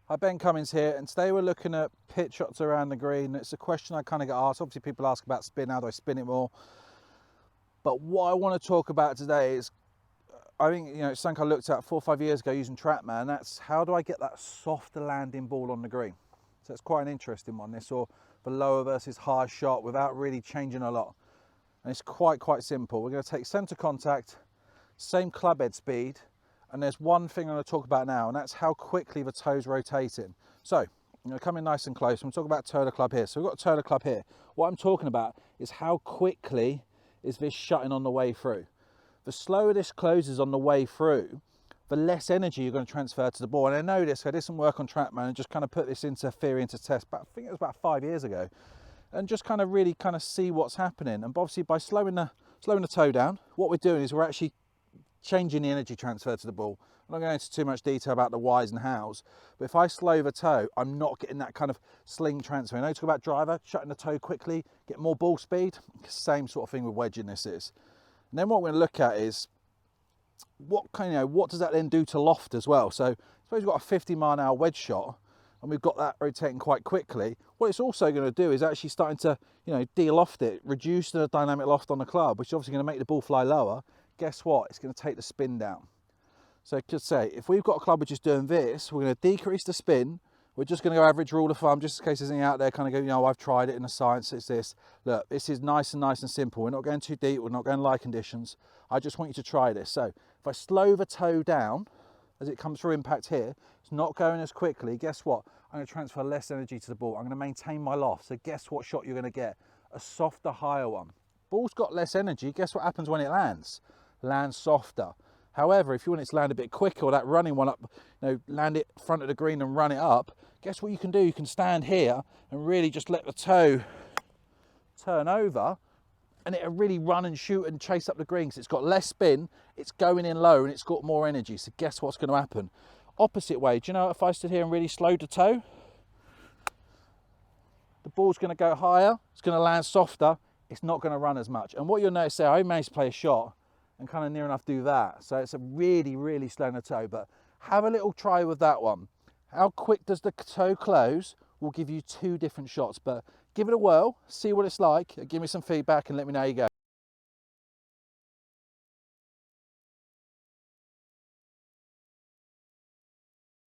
Hi, Ben Cummings here, and today we're looking at pitch shots around the green. It's a question I kind of get asked. Obviously people ask about spin, how do I spin it more? But what I want to talk about today is, I think, it's something I looked at 4 or 5 years ago using TrackMan. That's how do I get that softer landing ball on the green? So it's quite an interesting one, this, or the lower versus high shot without really changing a lot. And it's quite simple. We're going to take center contact, same club head speed, and there's one thing I'm going to talk about now, and that's how quickly the toe's rotating. So I'm going to come in nice and close. I'm talking about toe of the club here. So we've got toe of the club here. What I'm talking about is how quickly is this shutting on the way through. The slower this closes on the way through, the less energy you're going to transfer to the ball. And I know this, I did some work on TrackMan and just kind of put this into theory, into test, but I think it was about 5 years ago, and just kind of really see what's happening. And obviously by slowing the toe down, what we're doing is we're actually changing the energy transfer to the ball. I'm not going into too much detail about the whys and hows, but if I slow the toe, I'm not getting that kind of sling transfer. I know you talk about driver, shutting the toe quickly, get more ball speed. Same sort of thing with wedging this is. And then what we're going to look at is what does that then do to loft as well? So suppose we've got a 50-mile-an-hour wedge shot and we've got that rotating quite quickly. What it's also going to do is actually starting to, de-loft it, reduce the dynamic loft on the club, which is obviously going to make the ball fly lower. Guess what? It's going to take the spin down. So I could say, if we've got a club which is doing this, we're going to decrease the spin. We're just going to go average rule of thumb, just in case there's anything out there kind of go, I've tried it in the science, it's this. Look, this is nice and simple. We're not going too deep, we're not going lie conditions. I just want you to try this. So if I slow the toe down as it comes through impact here, it's not going as quickly. Guess what? I'm going to transfer less energy to the ball. I'm going to maintain my loft. So guess what shot you're going to get? A softer, higher one. Ball's got less energy. Guess what happens when it lands? Lands softer. However, if you want it to land a bit quicker, or that running one up, land it front of the green and run it up, guess what you can do? You can stand here and really just let the toe turn over, and it'll really run and shoot and chase up the green because it's got less spin, it's going in low, and it's got more energy. So guess what's going to happen? Opposite way. Do you know if I stood here and really slowed the toe, the ball's going to go higher, it's going to land softer, it's not going to run as much. And what you'll notice there, I managed to play a shot and kind of near enough do that. So it's a really slowing the toe, but have a little try with that one. How quick does the toe close will give you 2 different shots, but give it a whirl, see what it's like, give me some feedback and let me know how you go.